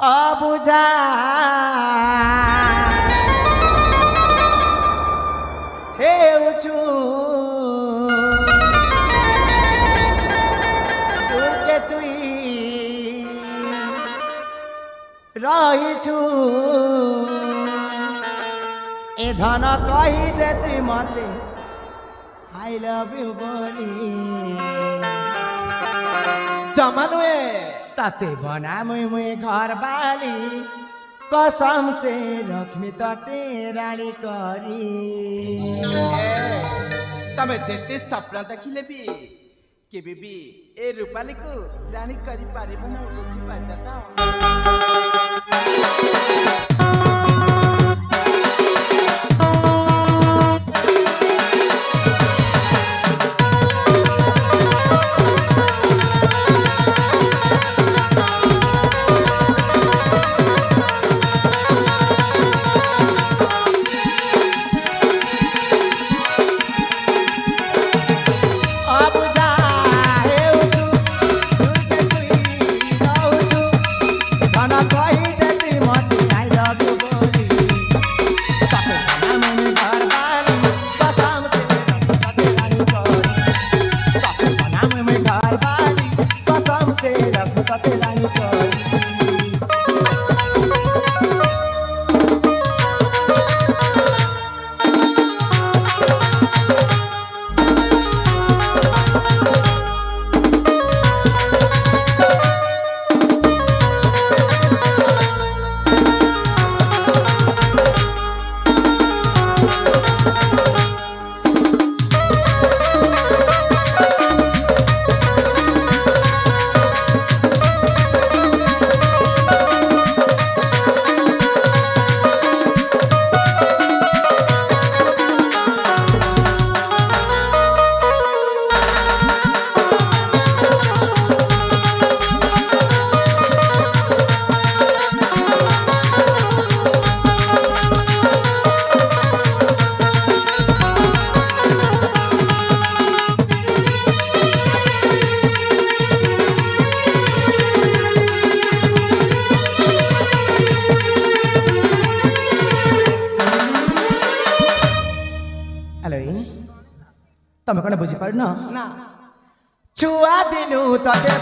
अबुझा हेउछु दुर्गे तुई रहिछु ए धन कही दे तुई मते आई लव यू बोली जमानुए ताते बना मुई घर बाली कसम से रखमी ताते रानी करी तमे जेते सपना देखिले भी केबे भी ए रूपाली को रानी करी पारिबो ना बुझी पाजता तमे कौन बुझी पार ना ना छुआ दिनु तते